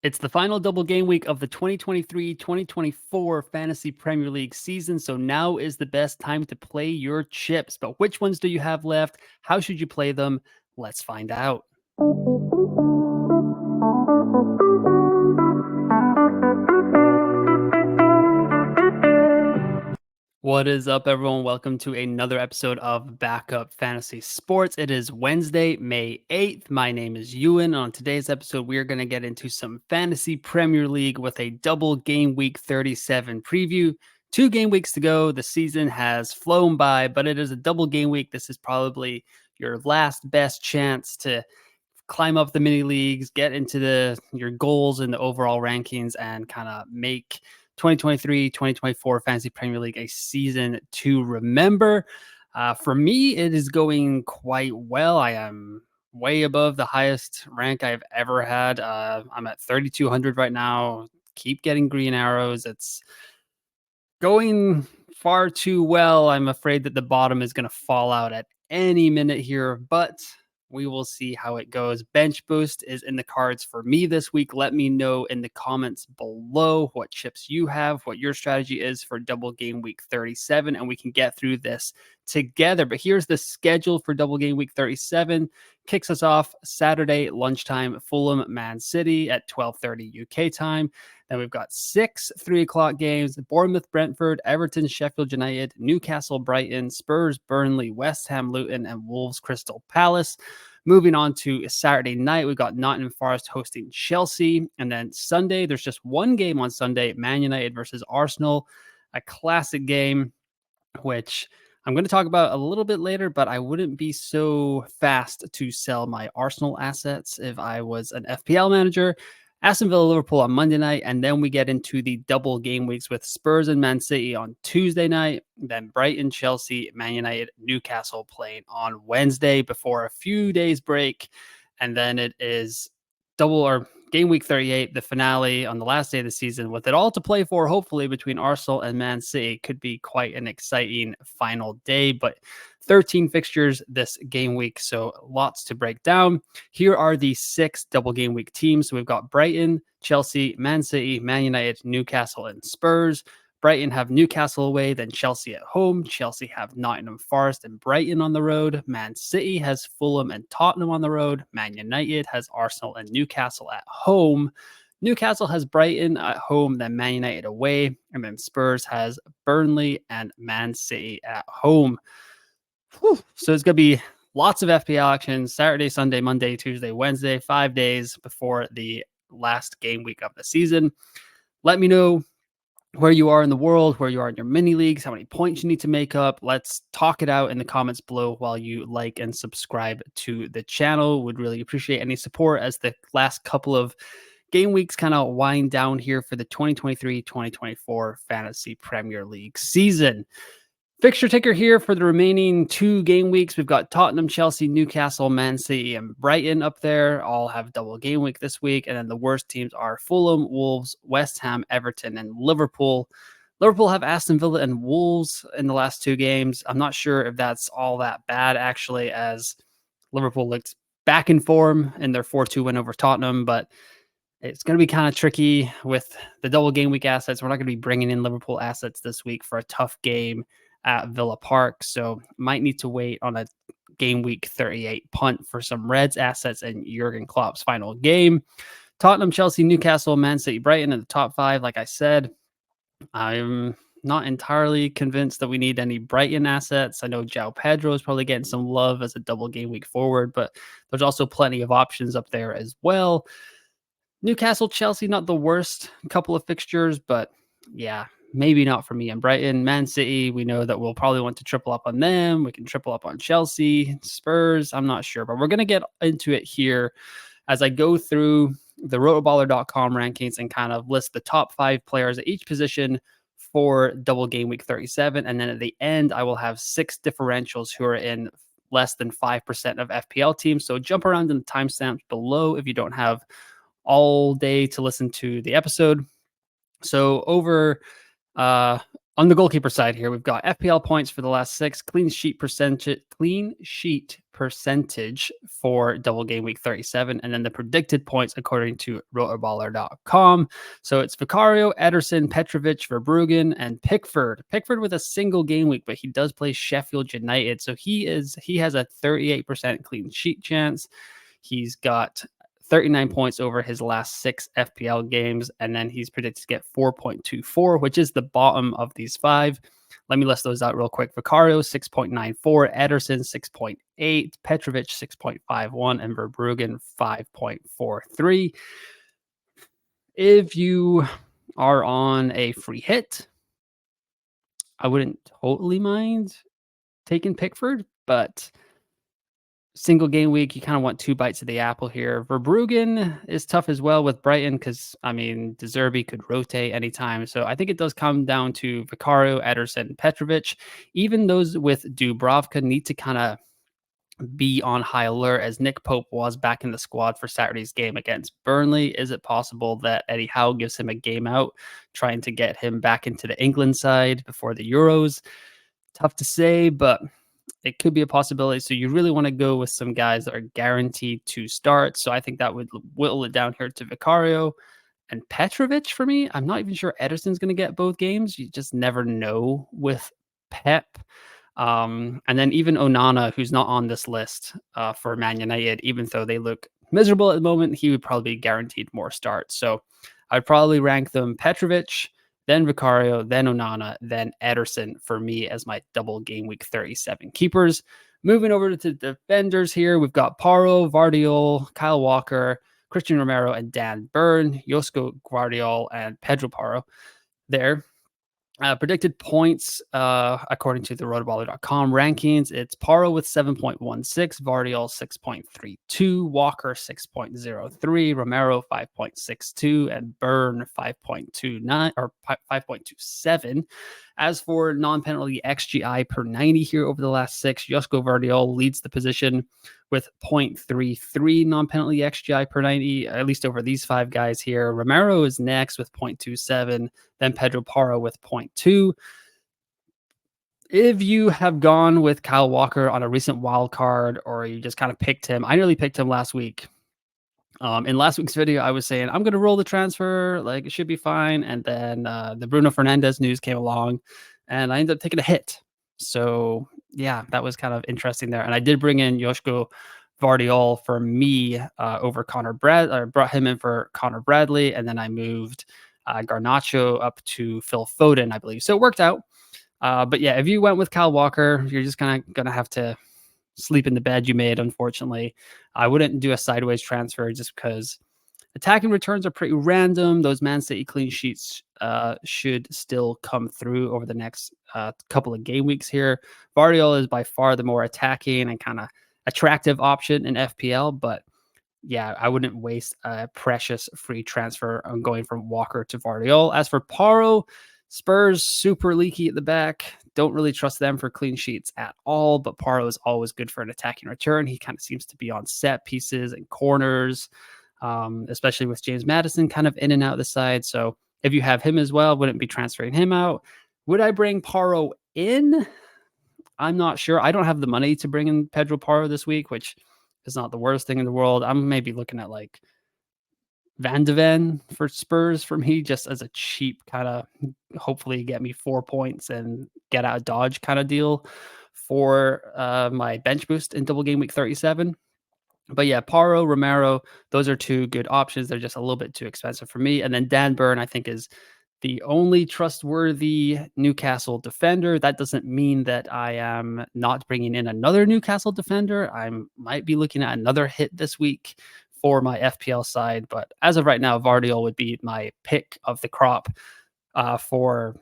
It's the final double game week of the 2023-2024 Fantasy Premier League season, so now is the best time to play your chips. But which ones do you have left? How should you play them? Let's find out. What is up, everyone? Welcome to another episode of Backup Fantasy Sports. It is Wednesday, May 8th. My name is Ewan. On today's episode, we are going to get into some Fantasy Premier League with a double game week 37 preview. 2 game weeks to go. The season has flown by, but it is a double game week. This is probably your last best chance to climb up the mini leagues, get into your goals and the overall rankings, and kind of make 2023-2024 Fantasy Premier League a season to remember. For me, it is going quite well. I am way above the highest rank I've ever had. I'm at 3,200 right now. Keep getting green arrows. It's going far too well. I'm afraid that the bottom is going to fall out at any minute here, but we will see how it goes. Bench boost is in the cards for me this week. Let me know in the comments below what chips you have, what your strategy is for double game week 37, and we can get through this together. But here's the schedule for double game week 37. Kicks us off Saturday lunchtime, Fulham Man City at 12:30 UK time. Then we've got 6 3:00 games: Bournemouth, Brentford, Everton, Sheffield United, Newcastle, Brighton, Spurs, Burnley, West Ham, Luton, and Wolves, Crystal Palace. Moving on to Saturday night, we've got Nottingham Forest hosting Chelsea. And then Sunday, there's just one game on Sunday, Man United versus Arsenal, a classic game, which I'm going to talk about a little bit later, but I wouldn't be so fast to sell my Arsenal assets if I was an FPL manager. Aston Villa, Liverpool on Monday night, and then we get into the double game weeks with Spurs and Man City on Tuesday night, then Brighton, Chelsea, Man United, Newcastle playing on Wednesday before a few days break, and then it is double or game week 38, the finale on the last day of the season, with it all to play for, hopefully, between Arsenal and Man City. Could be quite an exciting final day, but 13 fixtures this game week, so lots to break down. Here are the 6 double game week teams. So we've got Brighton, Chelsea, Man City, Man United, Newcastle, and Spurs. Brighton have Newcastle away, then Chelsea at home. Chelsea have Nottingham Forest and Brighton on the road. Man City has Fulham and Tottenham on the road. Man United has Arsenal and Newcastle at home. Newcastle has Brighton at home, then Man United away. And then Spurs has Burnley and Man City at home. Whew. So it's going to be lots of FPL action Saturday, Sunday, Monday, Tuesday, Wednesday, 5 days before the last game week of the season. Let me know where you are in the world, where you are in your mini leagues, how many points you need to make up. Let's talk it out in the comments below while you like and subscribe to the channel. Would really appreciate any support as the last couple of game weeks kind of wind down here for the 2023-2024 Fantasy Premier League season. Fixture ticker here for the remaining 2 game weeks. We've got Tottenham, Chelsea, Newcastle, Man City, and Brighton up there. All have double game week this week. And then the worst teams are Fulham, Wolves, West Ham, Everton, and Liverpool. Liverpool have Aston Villa and Wolves in the last 2 games. I'm not sure if that's all that bad, actually, as Liverpool looked back in form in their 4-2 win over Tottenham. But it's going to be kind of tricky with the double game week assets. We're not going to be bringing in Liverpool assets this week for a tough game at Villa Park, so might need to wait on a game week 38 punt for some Reds assets in Jurgen Klopp's final game. Tottenham, Chelsea, Newcastle, Man City, Brighton in the top 5. Like I said, I'm not entirely convinced that we need any Brighton assets. I know João Pedro is probably getting some love as a double game week forward, but there's also plenty of options up there as well. Newcastle, Chelsea, not the worst couple of fixtures, but yeah, maybe not for me. And Brighton, Man City, we know that we'll probably want to triple up on them. We can triple up on Chelsea, Spurs. I'm not sure, but we're going to get into it here as I go through the rotoballer.com rankings and kind of list the top 5 players at each position for double game week 37. And then at the end, I will have 6 differentials who are in less than 5% of FPL teams. So jump around in the timestamps below if you don't have all day to listen to the episode. So over On the goalkeeper side here, we've got FPL points for the last 6, clean sheet percentage for Double Gameweek 37, and then the predicted points according to rotoballer.com. So it's Vicario, Ederson, Petrovic, Verbruggen, and Pickford. Pickford with a single game week, but he does play Sheffield United, so he has a 38% clean sheet chance. He's got 39 points over his last 6 FPL games, and then he's predicted to get 4.24, which is the bottom of these 5. Let me list those out real quick. Vicario, 6.94, Ederson, 6.8, Petrovic, 6.51, and Verbruggen, 5.43. If you are on a free hit, I wouldn't totally mind taking Pickford, but single game week, you kind of want 2 bites of the apple here. Verbruggen is tough as well with Brighton because, I mean, De Zerbi could rotate anytime. So I think it does come down to Vicario, Ederson, Petrovic. Even those with Dubravka need to kind of be on high alert as Nick Pope was back in the squad for Saturday's game against Burnley. Is it possible that Eddie Howe gives him a game out, trying to get him back into the England side before the Euros? Tough to say, but it could be a possibility. So you really want to go with some guys that are guaranteed to start. So I think that would whittle it down here to Vicario and Petrovic for me. I'm not even sure Ederson's going to get both games. You just never know with Pep. And then even Onana, who's not on this list for Man United, even though they look miserable at the moment, he would probably be guaranteed more starts. So I'd probably rank them Petrovic, then Vicario, then Onana, then Ederson for me as my double game week 37 keepers. Moving over to the defenders here, we've got Paro, Vardiol, Kyle Walker, Christian Romero, and Dan Burn, Josko Guardiol, and Pedro Paro there. Predicted points, according to the rotoballer.com rankings, it's Paro with 7.16, Vardiol 6.32, Walker 6.03, Romero 5.62, and Burn 5.29 or 5.27. As for non-penalty XGI per 90 here over the last 6, Josko Vardiol leads the position with 0.33 non-penalty XGI per 90, at least over these 5 guys here. Romero is next with 0.27, then Pedro Paro with 0.2. If you have gone with Kyle Walker on a recent wild card, or you just kind of picked him, I nearly picked him last week. In last week's video, I was saying, I'm going to roll the transfer, like it should be fine. And then the Bruno Fernandes news came along and I ended up taking a hit. So yeah, that was kind of interesting there. And I did bring in Josko Vardiol for me over Connor I brought him in for Connor Bradley. And then I moved Garnacho up to Phil Foden, I believe. So it worked out. But yeah, if you went with Kyle Walker, you're just kind of going to have to sleep in the bed you made, unfortunately. I wouldn't do a sideways transfer just because attacking returns are pretty random. Those Man City clean sheets should still come through over the next couple of game weeks here. Vardiol is by far the more attacking and kind of attractive option in FPL, but yeah, I wouldn't waste a precious free transfer on going from Walker to Vardiol. As for Paro, Spurs super leaky at the back. Don't really trust them for clean sheets at all, but Paro is always good for an attacking return. He kind of seems to be on set pieces and corners, especially with James Maddison kind of in and out of the side. So if you have him as well, wouldn't be transferring him out. Would I bring Paro in? I'm not sure. I don't have the money to bring in Pedro Paro this week, which is not the worst thing in the world. I'm maybe looking at like Van de Ven for Spurs for me, just as a cheap kind of hopefully get me 4 points and get out of Dodge kind of deal for my bench boost in double game week 37. But yeah, Paro, Romero, those are 2 good options. They're just a little bit too expensive for me. And then Dan Burn, I think, is the only trustworthy Newcastle defender. That doesn't mean that I am not bringing in another Newcastle defender. I might be looking at another hit this week for my FPL side, but as of right now, Vardiol would be my pick of the crop for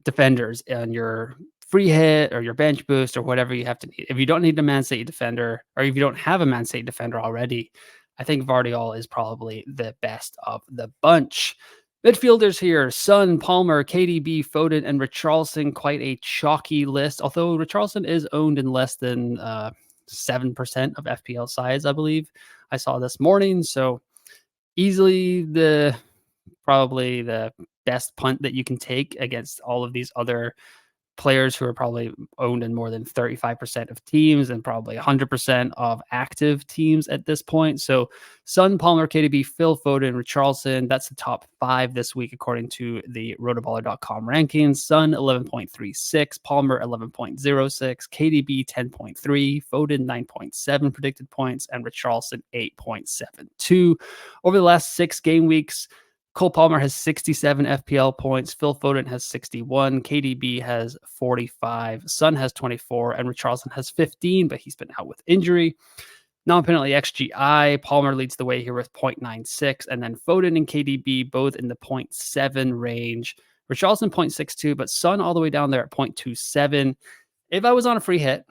defenders and your free hit or your bench boost or whatever you have to need. If you don't need a Man City defender, or if you don't have a Man City defender already, I think Vardiol is probably the best of the bunch. Midfielders here, Son, Palmer, KDB, Foden, and Richarlison. Quite a chalky list, although Richarlison is owned in less than 7% of FPL sides, I believe. I saw this morning, so easily probably the best punt that you can take against all of these other players who are probably owned in more than 35% of teams and probably 100% of active teams at this point. So Son, Palmer, KDB, Phil Foden, Richarlison, that's the top 5 this week according to the rotoballer.com rankings. Son 11.36, Palmer 11.06, KDB 10.3, Foden 9.7 predicted points, and Richarlison 8.72. Over the last 6 game weeks, Cole Palmer has 67 FPL points. Phil Foden has 61. KDB has 45. Son has 24. And Richarlison has 15, but he's been out with injury. Non-penalty XGI, Palmer leads the way here with 0.96. And then Foden and KDB both in the 0.7 range. Richarlison 0.62, but Son all the way down there at 0.27. If I was on a free hit,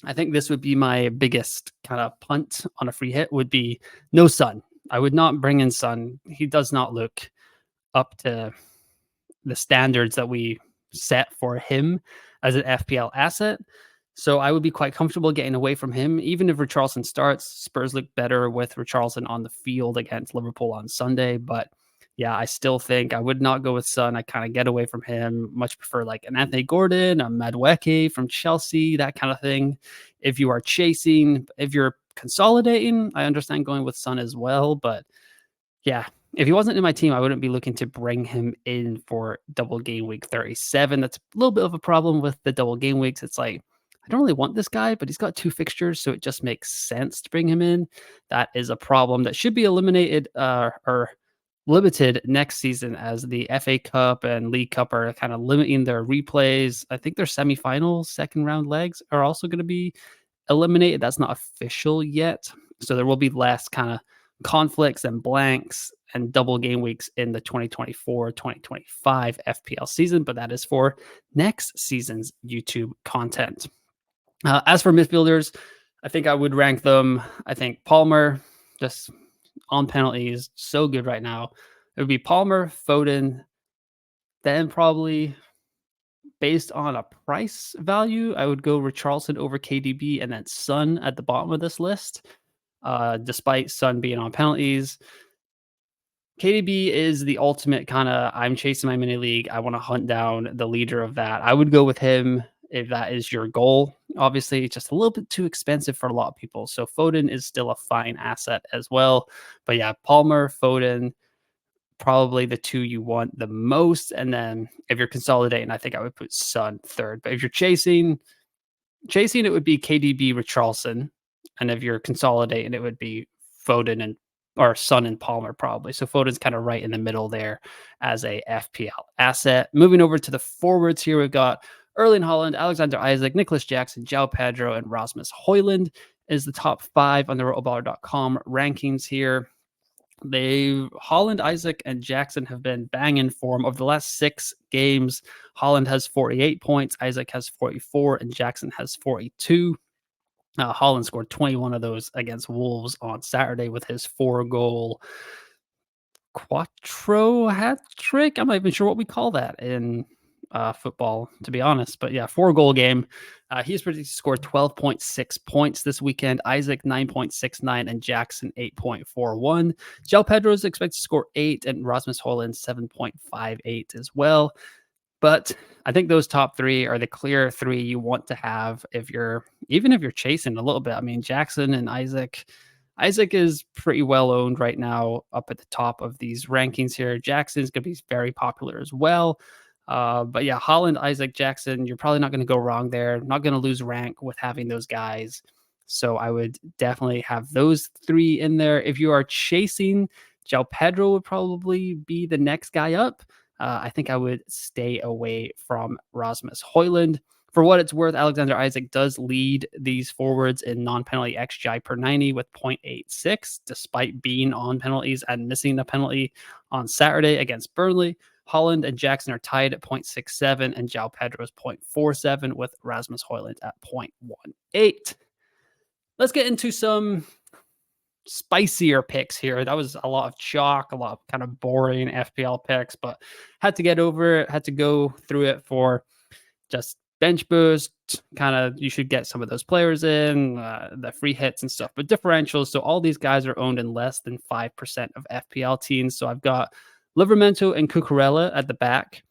I think this would be my biggest kind of punt on a free hit would be no Son. I would not bring in Son. He does not look up to the standards that we set for him as an FPL asset. So I would be quite comfortable getting away from him. Even if Richarlison starts, Spurs look better with Richarlison on the field against Liverpool on Sunday. But yeah, I still think I would not go with Son. I kind of get away from him. Much prefer like an Anthony Gordon, a Madueke from Chelsea, that kind of thing. If you are chasing, if you're consolidating, I understand going with Son as well. But yeah, if he wasn't in my team, I wouldn't be looking to bring him in for double game week 37. That's a little bit of a problem with the double game weeks. It's like, I don't really want this guy, but he's got 2 fixtures, so it just makes sense to bring him in. That is a problem that should be eliminated or limited next season, as the FA Cup and League Cup are kind of limiting their replays. I think their semifinal second round legs are also going to be eliminated. That's not official yet. So there will be less kind of conflicts and blanks and double game weeks in the 2024-2025 FPL season, but that is for next season's YouTube content. As for midfielders, I think I would rank them. I think Palmer, just on penalties, so good right now. It would be Palmer, Foden, then probably based on a price value, I would go Richarlison over KDB and then Son at the bottom of this list. Despite Son being on penalties, KDB is the ultimate kind of, I'm chasing my mini league. I want to hunt down the leader of that. I would go with him if that is your goal. Obviously, it's just a little bit too expensive for a lot of people. So Foden is still a fine asset as well. But yeah, Palmer, Foden, probably the 2 you want the most. And then if you're consolidating, I think I would put Son third. But if you're chasing, it would be KDB, Richarlison. And if you're consolidating, it would be Foden and or Son and Palmer probably. So Foden's kind of right in the middle there as a FPL asset. Moving over to the forwards here, we've got Erling Haaland, Alexander Isak, Nicholas Jackson, João Pedro, and Rasmus Højlund is the top 5 on the rotoballer.com rankings here. Haaland, Isak, and Jackson have been banging form over the last 6 games. Haaland has 48 points, Isak has 44, and Jackson has 42. Haaland scored 21 of those against Wolves on Saturday with his 4-goal quattro hat trick. I'm not even sure what we call that in football, to be honest. But yeah, 4-goal game. He's predicted to score 12.6 points this weekend. Isak 9.69 and Jackson 8.41. João Pedro is expected to score 8 and Rasmus Højlund 7.58 as well. But I think those top 3 are the clear 3 you want to have even if you're chasing a little bit. I mean, Jackson and Isak. Isak is pretty well owned right now up at the top of these rankings here. Jackson's going to be very popular as well. But yeah, Haaland, Isak, Jackson, you're probably not going to go wrong there. Not going to lose rank with having those guys. So I would definitely have those 3 in there. If you are chasing, João Pedro would probably be the next guy up. I think I would stay away from Rasmus Højlund. For what it's worth, Alexander Isak does lead these forwards in non-penalty XGI per 90 with 0.86, despite being on penalties and missing a penalty on Saturday against Burnley. Haaland and Jackson are tied at 0.67, and João Pedro is 0.47 with Rasmus Højlund at 0.18. Let's get into some spicier picks here. That was a lot of chalk, a lot of kind of boring FPL picks, but had to get over it, had to go through it for just bench boost. Kind of, you should get some of those players in, the free hits and stuff, but differentials. So all these guys are owned in less than 5% of FPL teams. So I've got Livramento and Cucurella at the back,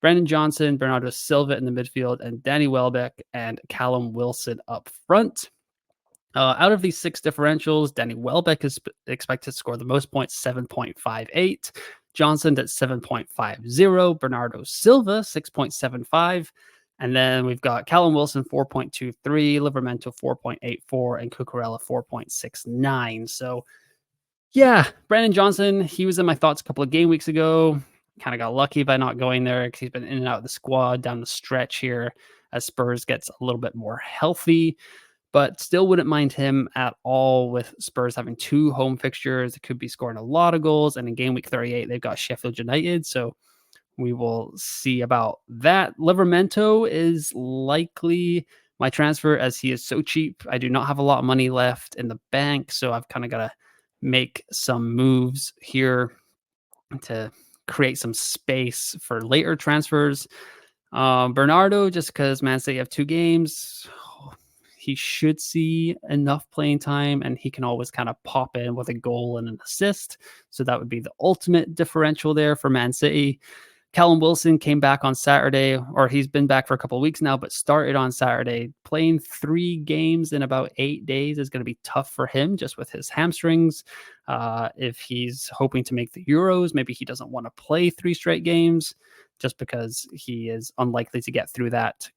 Brandon Johnson, Bernardo Silva in the midfield, and Danny Welbeck and Callum Wilson up front. Out of these 6 differentials, Danny Welbeck is expected to score the most points, 7.58. Johnson at 7.50. Bernardo Silva, 6.75. And then we've got Callum Wilson, 4.23. Livramento, 4.84. And Cucurella, 4.69. So, yeah, Brandon Johnson, he was in my thoughts a couple of game weeks ago. Kind of got lucky by not going there because he's been in and out of the squad down the stretch here as Spurs gets a little bit more healthy. But still wouldn't mind him at all with Spurs having 2 home fixtures. It could be scoring a lot of goals. And in game week 38, they've got Sheffield United. So we will see about that. Livramento is likely my transfer as he is so cheap. I do not have a lot of money left in the bank. So I've kind of got to make some moves here to create some space for later transfers. Bernardo, just because Man City have 2 games, he should see enough playing time and he can always kind of pop in with a goal and an assist. So that would be the ultimate differential there for Man City. Callum Wilson came back on Saturday, or he's been back for a couple of weeks now, but started on Saturday. Playing 3 games in about 8 days is going to be tough for him just with his hamstrings. If he's hoping to make the Euros, maybe he doesn't want to play 3 straight games just because he is unlikely to get through that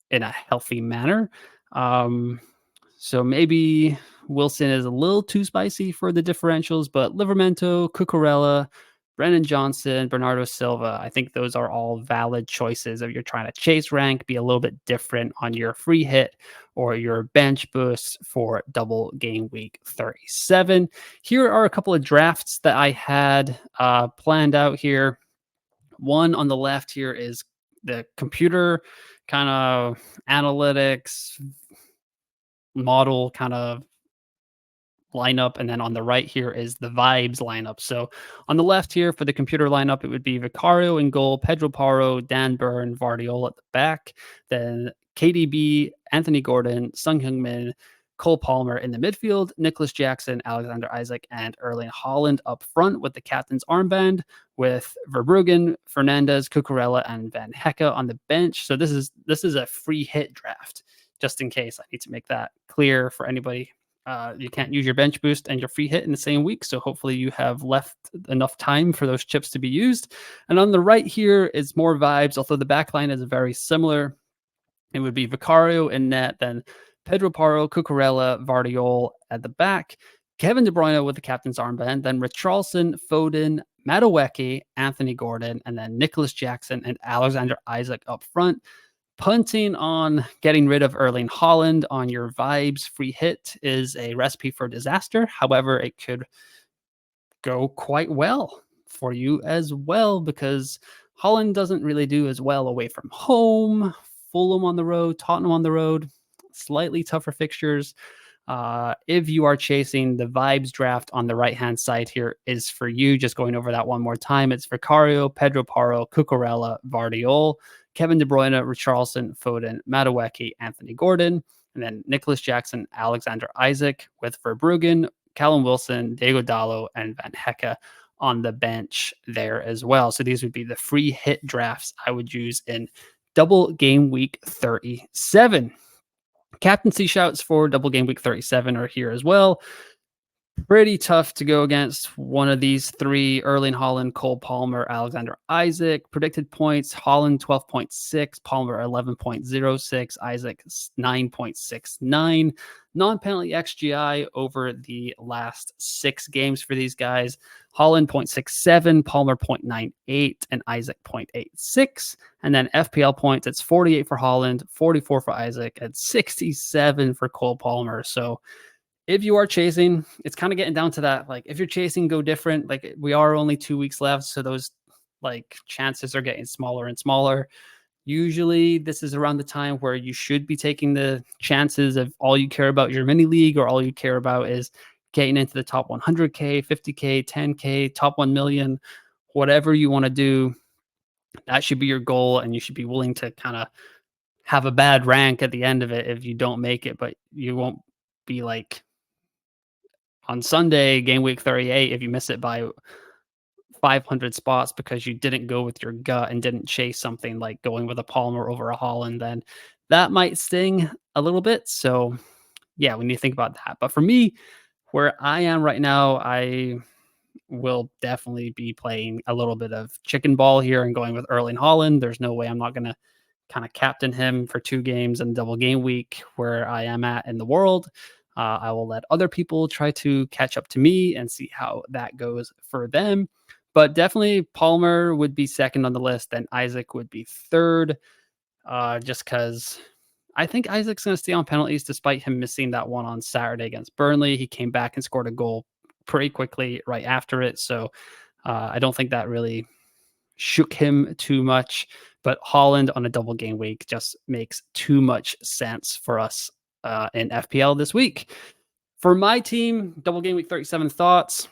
in a healthy manner. So maybe Wilson is a little too spicy for the differentials, but Livramento, Cucurella, Brennan Johnson, Bernardo Silva, I think those are all valid choices if you're trying to chase rank, be a little bit different on your free hit or your bench boost for double game week 37. Here are a couple of drafts that I had planned out here. One on the left here is the computer kind of analytics model kind of lineup. And then on the right here is the vibes lineup. So on the left here for the computer lineup, it would be Vicario in goal, Pedro Porro, Dan Burn, Vardiol at the back, then KDB, Anthony Gordon, Sung Heung-min, Cole Palmer in the midfield, Nicholas Jackson, Alexander Isaac, and Erling Haaland up front with the captain's armband, with Verbruggen, Fernandez, Cucurella, and Van Hecke on the bench. So this is a free hit draft, just in case I need to make that clear for anybody. You can't use your bench boost and your free hit in the same week. So hopefully you have left enough time for those chips to be used. And on the right here is more vibes, although the back line is very similar. It would be Vicario in net, then Pedro Porro, Cucurella, Vardiol at the back, Kevin De Bruyne with the captain's armband, then Richarlison, Foden, Madueke, Anthony Gordon, and then Nicholas Jackson and Alexander Isaac up front. Punting on getting rid of Erling Haaland on your vibes free hit is a recipe for disaster. However, it could go quite well for you as well because Haaland doesn't really do as well away from home. Fulham on the road, Tottenham on the road, slightly tougher fixtures. If you are chasing the vibes draft on the right-hand side here is for you. Just going over that one more time. It's Vicario, Pedro Porro, Cucurella, Vardiol, Kevin De Bruyne, Richarlison, Foden, Madueke, Anthony Gordon, and then Nicholas Jackson, Alexander Isaac with Verbruggen, Callum Wilson, Diego Dallo, and Van Hecke on the bench there as well. So these would be the free hit drafts I would use in double game week 37. Captaincy shouts for double game week 37 are here as well. Pretty tough to go against one of these 3: Erling Haaland, Cole Palmer, Alexander Isaac. Predicted points: Haaland 12.6, Palmer 11.06, Isaac 9.69. Non-penalty XGI over the last 6 games for these guys: Haaland 0.67, Palmer 0.98, and Isaac 0.86. And then FPL points, it's 48 for Haaland, 44 for Isaac, and 67 for Cole Palmer. So if you are chasing, it's kind of getting down to that. Like, if you're chasing, go different. Like, we are only 2 weeks left, so those like chances are getting smaller and smaller. Usually, this is around the time where you should be taking the chances of all you care about your mini league, or all you care about is getting into the top 100K, 50K, 10K, top 1 million, whatever you want to do. That should be your goal, and you should be willing to kind of have a bad rank at the end of it if you don't make it, but you won't be like on Sunday, game week 38, if you miss it by 500 spots because you didn't go with your gut and didn't chase something like going with a Palmer over a Holland, then that might sting a little bit. So yeah, when you think about that. But for me, where I am right now, I will definitely be playing a little bit of chicken ball here and going with Erling Holland. There's no way I'm not going to kind of captain him for 2 games in double game week where I am at in the world. I will let other people try to catch up to me and see how that goes for them. But definitely Palmer would be second on the list, then Isaac would be third, just because I think Isaac's going to stay on penalties despite him missing that one on Saturday against Burnley. He came back and scored a goal pretty quickly right after it. So I don't think that really shook him too much. But Holland on a double game week just makes too much sense for us in FPL this week. For my team, double game week 37 thoughts.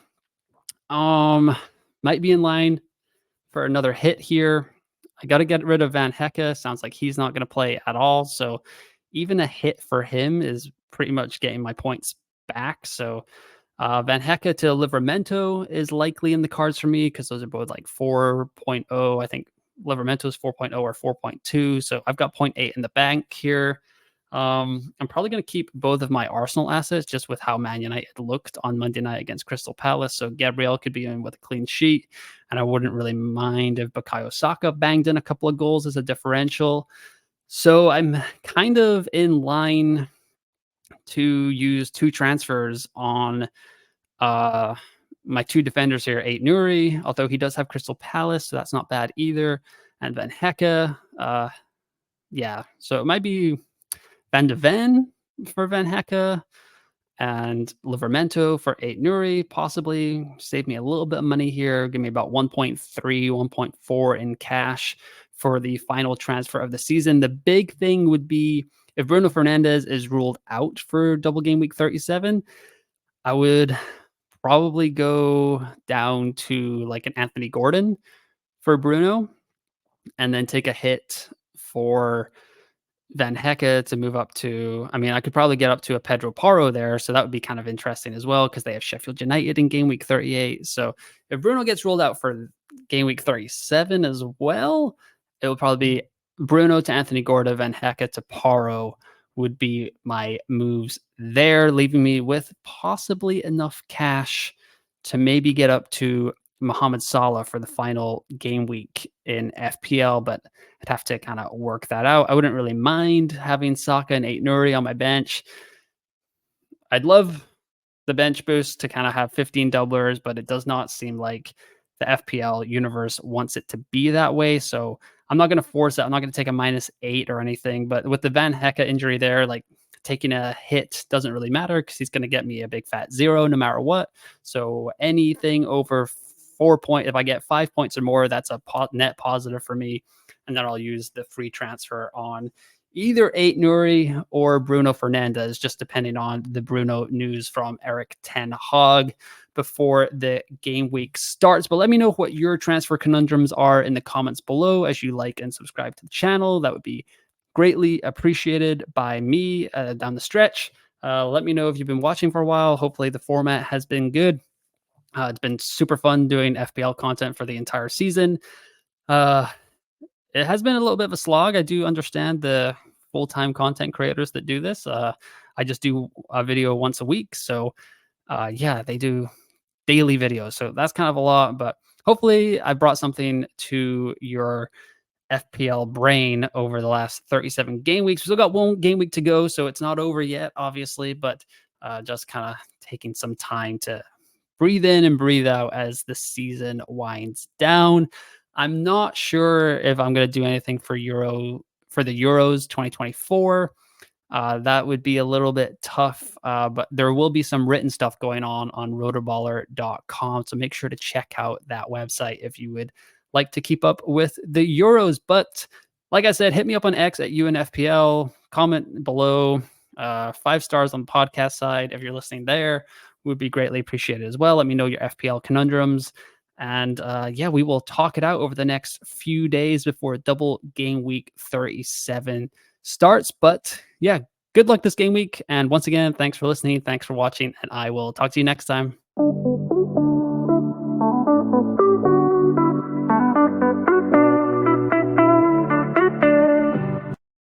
Might be in line for another hit here. I got to get rid of Van Hecke. Sounds like he's not going to play at all. So even a hit for him is pretty much getting my points back. So Van Hecke to Livramento is likely in the cards for me because those are both like 4.0. I think Livramento is 4.0 or 4.2. So I've got 0.8 in the bank here. I'm probably going to keep both of my Arsenal assets just with how Man United looked on Monday night against Crystal Palace. So Gabriel could be in with a clean sheet, and I wouldn't really mind if Bukayo Saka banged in a couple of goals as a differential. So I'm kind of in line to use 2 transfers on my 2 defenders here, 8 Nuri, although he does have Crystal Palace, so that's not bad either. And Van Hecke, yeah, so it might be Van de Ven for Van Hecke and Livramento for 8 Nuri, possibly save me a little bit of money here, give me about 1.3, 1.4 in cash for the final transfer of the season. The big thing would be if Bruno Fernandes is ruled out for double game week 37, I would probably go down to like an Anthony Gordon for Bruno and then take a hit for Van Hecke to move up to, I mean, I could probably get up to a Pedro Porro there. So that would be kind of interesting as well because they have Sheffield United in game week 38. So if Bruno gets ruled out for game week 37 as well, it will probably be Bruno to Anthony Gordon, Van Hecke to Porro would be my moves there, leaving me with possibly enough cash to maybe get up to Mohamed Salah for the final game week in FPL, but I'd have to kind of work that out. I wouldn't really mind having Saka and 8 Nuri on my bench. I'd love the bench boost to kind of have 15 doublers, but it does not seem like the FPL universe wants it to be that way. So I'm not going to force it. I'm not going to take a -8 or anything, but with the Van Hecke injury there, like taking a hit doesn't really matter because he's going to get me a big fat 0 no matter what. So anything over 4 points, if I get 5 points or more, that's a net positive for me. And then I'll use the free transfer on either 8 Nuri or Bruno Fernandes, just depending on the Bruno news from Eric Ten Hag before the game week starts. But let me know what your transfer conundrums are in the comments below as you like and subscribe to the channel. That would be greatly appreciated by me down the stretch. Let me know if you've been watching for a while. Hopefully the format has been good. It's been super fun doing FPL content for the entire season. It has been a little bit of a slog. I do understand the full-time content creators that do this. I just do a video once a week. So yeah, they do daily videos. So that's kind of a lot, but hopefully I brought something to your FPL brain over the last 37 game weeks. We still got 1 game week to go, so it's not over yet, obviously, but just kind of taking some time to breathe in and breathe out as the season winds down. I'm not sure if I'm going to do anything for the Euros 2024. That would be a little bit tough, but there will be some written stuff going on rotoballer.com. So make sure to check out that website if you would like to keep up with the Euros. But like I said, hit me up on X at UNFPL. Comment below. 5 stars on the podcast side if you're listening there would be greatly appreciated as well. Let me know your FPL conundrums. And yeah, we will talk it out over the next few days before double game week 37 starts. But yeah, good luck this game week. And once again, thanks for listening. Thanks for watching. And I will talk to you next time.